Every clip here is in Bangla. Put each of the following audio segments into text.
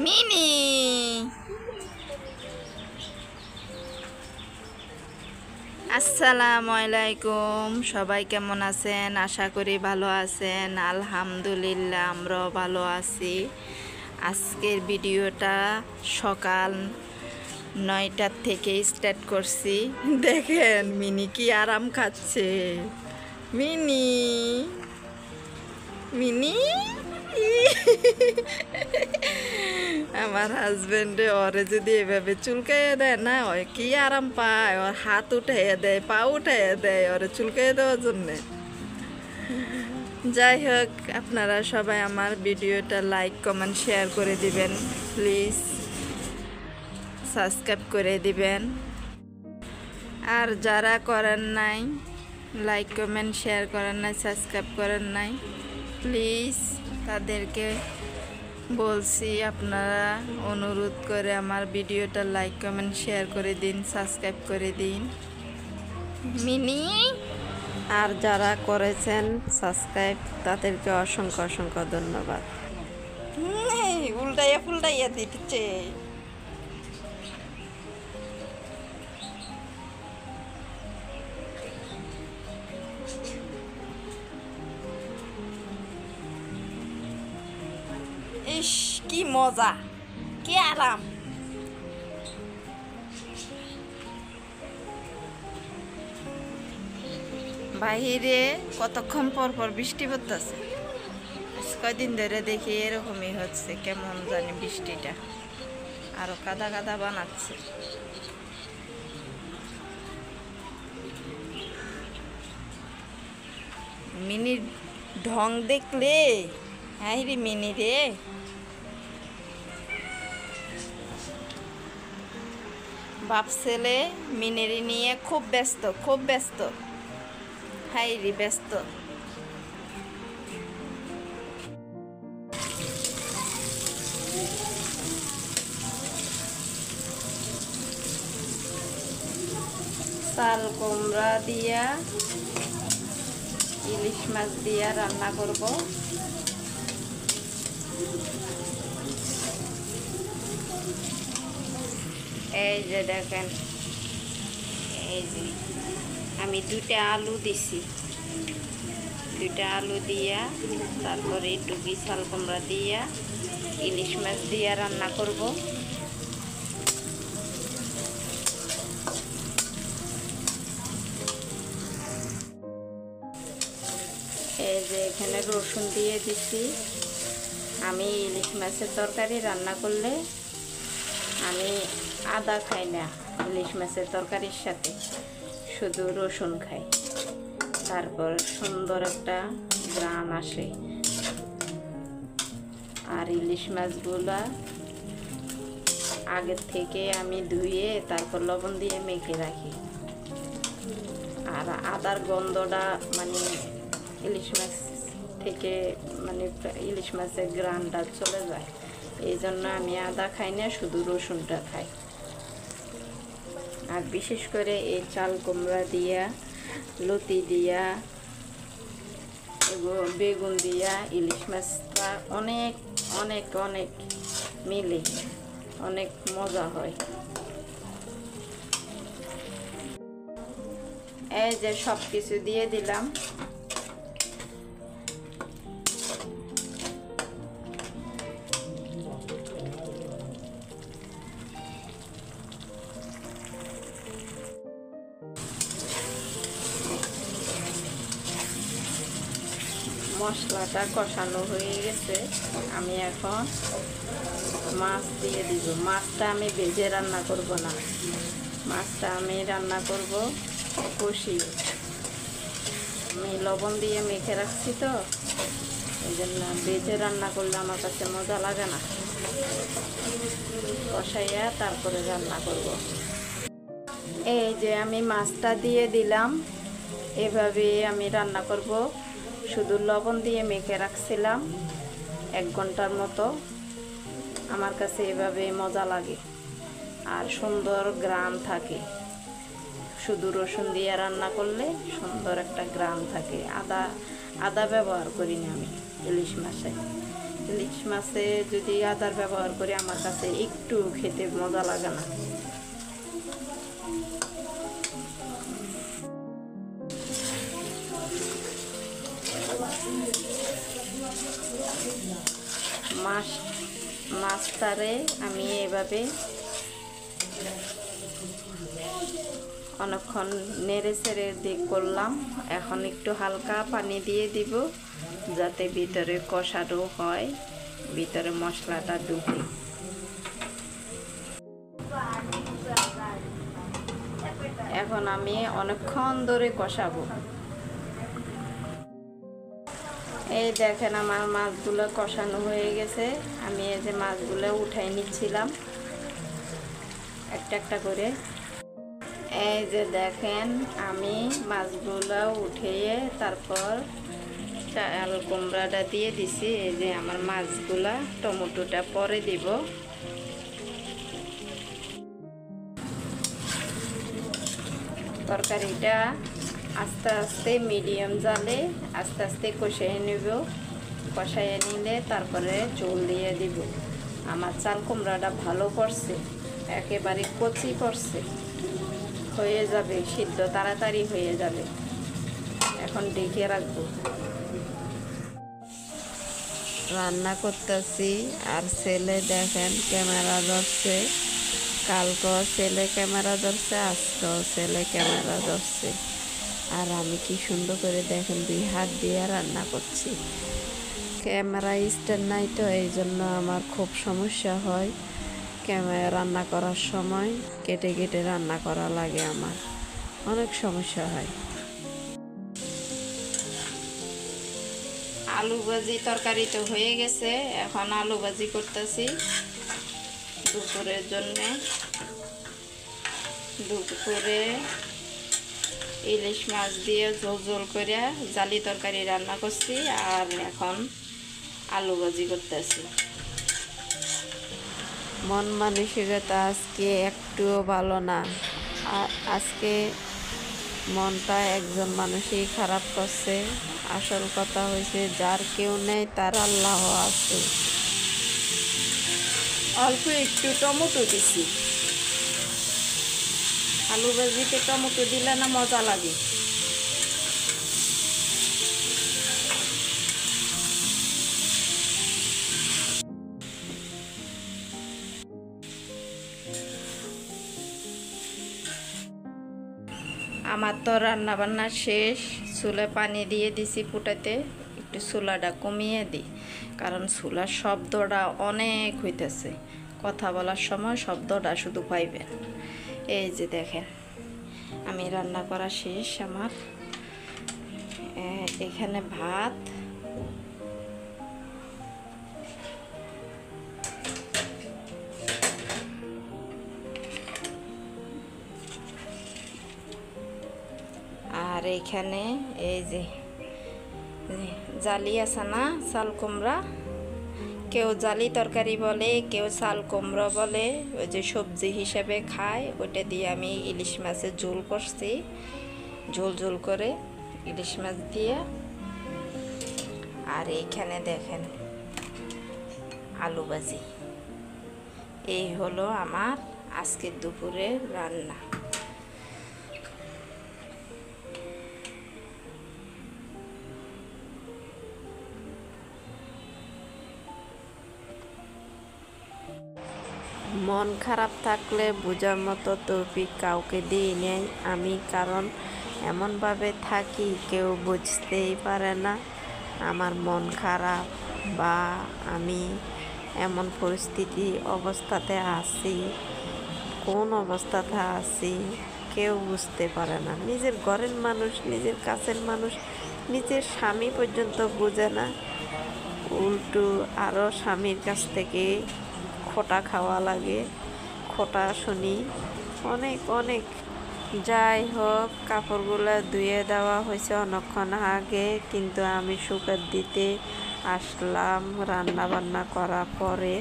মিনি আসসালামু আলাইকুম। সবাই কেমন আছেন? আশা করি ভালো আছেন। আলহামদুলিল্লাহ আমরাও ভালো আছি। আজকের ভিডিওটা সকাল 9টার থেকে স্টার্ট করছি। দেখেন মিনি কি আরাম খাচ্ছে। মিনি মিনি আমার হাজবেন্ডে ওরে যদি এভাবে চুলকাইয়ে দেয় না, ওই কি আরাম পায়। ওর হাত উঠাইয়া দেয়, পা উঠাইয়া দেয় ওরে চুলকাইয়ে দেওয়ার জন্যে। যাই হোক, আপনারা সবাই আমার ভিডিওটা লাইক কমেন্ট শেয়ার করে দিবেন প্লিজ, সাবস্ক্রাইব করে দিবেন। আর যারা করেন নাই, লাইক কমেন্ট শেয়ার করেন নাই, সাবস্ক্রাইব করেন নাই, প্লিজ তাদেরকে বলছি আপনারা অনুরোধ করে আমার ভিডিওটা লাইক কমেন্ট শেয়ার করে দিন, সাবস্ক্রাইব করে দিন। মিনি আর যারা করেছেন সাবস্ক্রাইব তাদেরকে অসংখ্য অসংখ্য ধন্যবাদ। উল্টাইয়া ফুলটাইয়া দিচ্ছে। ইস কি মজা, কি আরাম। বাহিরে কতক্ষণ পর পর বৃষ্টি পড়তেছে। কয়দিন ধরে দেখি এরকমই হচ্ছে, কেমন জানি বৃষ্টিটা আরো কাদা কাদা বানাচ্ছে। মিনির ঢং দেখলে হ্যাঁ রে মিনি রে। বাপ ছেলে মিনেরি নিয়ে খুব ব্যস্ত, খুব ব্যস্ত, হাই রে ব্যস্ত। চাল কুমড়া দিয়া ইলিশ মাছ দিয়া রান্না করব। এই যে দেখেন, এই যে আমি 2টা আলু দিছি, 2টা আলু দিয়া তারপরে একটু চাল কুমড়া দিয়া ইলিশ মাছ দিয়া রান্না করব। এই যে এখানে রসুন দিয়ে দিছি। আমি ইলিশ মাছের তরকারি রান্না করলে আমি আদা খাই না, ইলিশ মাছের তরকারির সাথে শুধু রসুন খাই, তারপর সুন্দর একটা ঘ্রাণ আসে। আর ইলিশ মাছগুলা আগের থেকে আমি ধুয়ে তারপর লবণ দিয়ে মেখে রাখি। আর আদার গন্ধটা মানে ইলিশ মাছ থেকে মানে ইলিশ মাছের ঘ্রাণটা চলে যায়, এই জন্য আমি আদা খাই না, শুধু রসুনটা খাই। আর বিশেষ করে এই চাল কুমড়া দিয়া, লতি দিয়া, বেগুন দিয়া ইলিশ মাছটা অনেক অনেক অনেক মিলে, অনেক মজা হয়। এই যে সব কিছু দিয়ে দিলাম। মশলাটা কষানো হয়ে গেছে, আমি এখন মাছ দিয়ে দিব। মাছটা আমি ভেজে রান্না করব না, মাছটা আমি রান্না করব কষিয়ে। আমি লবণ দিয়ে মেখে রাখছি তো, এই জন্য ভেজে রান্না করলে আমার কাছে মজা লাগে না। কষাইয়া তারপরে রান্না করব। এই যে আমি মাছটা দিয়ে দিলাম, এভাবে আমি রান্না করব। শুধু লবণ দিয়ে মেখে রাখছিলাম 1 ঘন্টার মতো। আমার কাছে এভাবে মজা লাগে আর সুন্দর ঘ্রাণ থাকে। শুধু রসুন দিয়ে রান্না করলে সুন্দর একটা ঘ্রাণ থাকে। আদা ব্যবহার করি না আমি ইলিশ মাছে, ইলিশ মাছে যদি আদার ব্যবহার করি আমার কাছে একটু খেতে মজা লাগে না। মাছটারে আমি এভাবে অনেকক্ষণ নেড়ে ছেড়ে দিয়ে করলাম। এখন একটু হালকা পানি দিয়ে দিব যাতে ভিতরে কষানো হয়, ভিতরে মশলাটা ঢুকে। এখন আমি অনেকক্ষণ ধরে কষাবো। এই দেখেন আমার মাছগুলো কষানো হয়ে গেছে। আমি এই যে মাছগুলো উঠাই নিচ্ছিলাম একটা একটা করে। এই যে দেখেন আমি মাছগুলো উঠিয়ে তারপর চাল কুমড়াটা দিয়ে দিছি। এই যে আমার মাছগুলা, টমেটোটা পরে দিব। তরকারিটা আস্তে আস্তে মিডিয়াম জালে আস্তে আস্তে কষিয়ে নেব। কষাইয়ে নিলে তারপরে ঝোল দিয়ে দিব। আমার চাল কুমড়াটা ভালো করছে, একেবারে কচি করছে, হয়ে যাবে সিদ্ধ, তাড়াতাড়ি হয়ে যাবে। এখন ঢেকে রাখবো। রান্না করতেছি আর ছেলে দেখেন ক্যামেরা ধরছে। কালকেও ছেলে ক্যামেরা ধরছে, আজকেও ছেলে ক্যামেরা ধরছে। আর আমি কি সুন্দর করে দেখেন 2 হাত দিয়ে রান্না করছি। ক্যামেরা স্ট্যান্ড নাই তো, এই জন্য আমার খুব সমস্যা হয়। ক্যামেরা রান্না করার সময় কেটে কেটে রান্না করা লাগে, আমার অনেক সমস্যা হয়। আলু ভাজি তরকারি তো হয়ে গেছে, এখন আলু ভাজি করতেছি দুপুরের জন্যে। দুপুরে ইলিশ মাছ দিয়ে ঝোল ঝোল করে জালি তরকারি রান্না করছি, আর এখন আলু ভাজি করতেছি। মন মানসিকতা আজকে একটুও ভালো না। আজকে মনটা একজন মানুষই খারাপ করছে। আসল কথা হয়েছে, যার কেউ নেই তার আল্লাহ আছে। অল্প একটু টমেটো দিছি। আলু ভাজিতে টমেটো দিলে না মজা লাগে। আমার তো রান্না বান্না শেষ। চুলে পানি দিয়ে দিছি ফুটাতে, একটু চুলাটা কমিয়ে দিই, কারণ চুলার শব্দটা অনেক হইতেছে। কথা বলার সময় শব্দটা শুধু পাইবেন। এই যে দেখেন আমি রান্না করা শেষ আমার। এখানে ভাত, আর এখানে এই যে জালি আছে না, চাল কুমড়া, কেউ জালি তরকারি বলে, কেউ চাল কুমড়া বলে, ওই যে সবজি হিসেবে খায়। ওইটা দিয়ে আমি ইলিশ মাছের ঝোল করছি, ঝোল ঝোল করে ইলিশ মাছ দিয়ে। আর এইখানে দেখেন আলু ভাজি। এই হলো আমার আজকের দুপুরের রান্না। মন খারাপ থাকলে বোঝার মতো তৌফিক কাউকে দিই নেই আমি, কারণ এমনভাবে থাকি কেউ বুঝতেই পারে না আমার মন খারাপ বা আমি এমন পরিস্থিতি অবস্থাতে আছি, কোন অবস্থাতে আছি কেউ বুঝতে পারে না। নিজের ঘরের মানুষ, নিজের কাছের মানুষ, নিজের স্বামী পর্যন্ত বোঝে না, উল্টো আরও স্বামীর কাছ থেকে খোটা খাওয়া লাগে, খোটা শুনি অনেক অনেক। যাই হোক, কাপড়গুলো ধুয়ে দেওয়া হয়েছে অনেকক্ষণ আগে, কিন্তু আমি শুকাতে দিতে আসলাম রান্না বান্না করার পরে।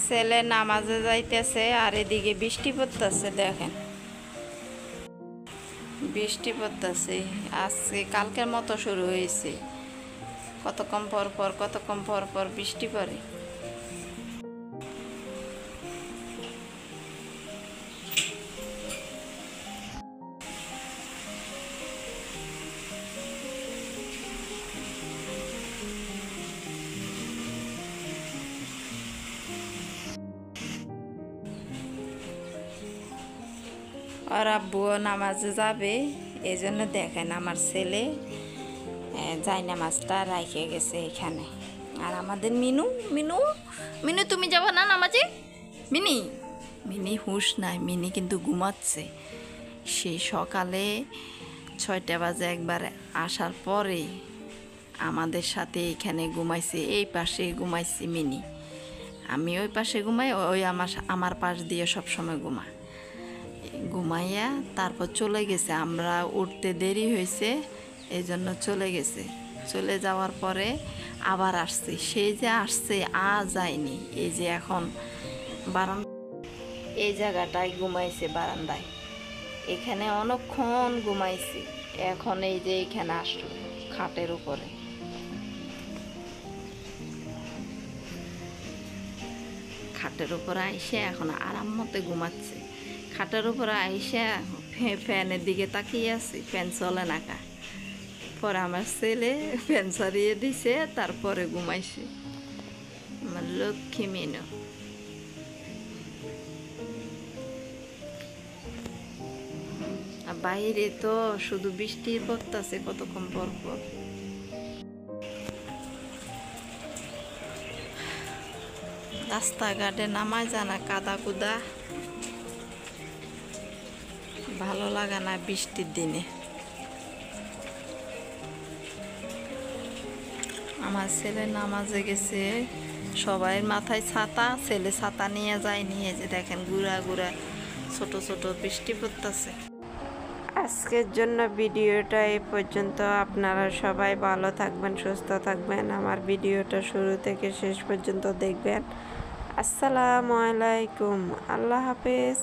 ছেলে নামাজে যাইতেছে আর এদিকে বৃষ্টি পড়তেছে। দেখেন বৃষ্টি পড়তেছে, আজকে কালকের মতো শুরু হয়েছে। কতক্ষণ পর পর বৃষ্টি পড়ে। আর আব্বুও নামাজে যাবে, এই জন্য দেখেন আমার ছেলে যাই নামাজটা রাখে গেছে এখানে। আর আমাদের মিনু মিনু মিনু তুমি যাবো না নামাজে? মিনি মিনি হুঁশ নাই, মিনি কিন্তু ঘুমাচ্ছে। সেই সকালে 6টা বাজে একবার আসার পরে আমাদের সাথে এখানে ঘুমাইছে, এই পাশে ঘুমাইছি মিনি। আমি ওই পাশে ঘুমাই, ওই আমার পাশ দিয়ে সবসময় ঘুমাইয়া তারপর চলে গেছে। আমরা উঠতে দেরি হয়েছে, এই জন্য চলে গেছে। চলে যাওয়ার পরে আবার আসছে, সেই যে আসছে যায়নি। এই যে এখন বারান্দা, এই জায়গাটায় ঘুমাইছে বারান্দায়, এখানে অনেকক্ষণ ঘুমাইছি। এখন এই যে এখানে আসলো খাটের উপরে। খাটের উপরে আইসে এখন আরাম মতো ঘুমাচ্ছে। খাটের উপরে আইসে ফ্যানের দিকে তাকিয়ে আছে, ফ্যান চলে না কা। পরে আমার ছেলে ফ্যান সারিয়ে দিছে, তারপরে ঘুমাইছে আমার লক্ষ্মী মিনু। বাইরে তো শুধু বৃষ্টির পড়তেছে কতক্ষণ পর পর। রাস্তাঘাটে নামায় জানা কাদা কুদা, ভালো লাগে না বৃষ্টির দিনে। আমার ছেলে নামাজে গেছে, সবাই মাথায় ছাতা, ছেলে ছাতা নিয়ে যায়নি। এই যে দেখেন গুড়া গুড়া ছোট ছোট বৃষ্টি পড়তেছে। আজকের জন্য ভিডিওটা এই পর্যন্ত। আপনারা সবাই ভালো থাকবেন, সুস্থ থাকবেন। আমার ভিডিওটা শুরু থেকে শেষ পর্যন্ত দেখবেন। আসসালামু আলাইকুম, আল্লাহ হাফেজ।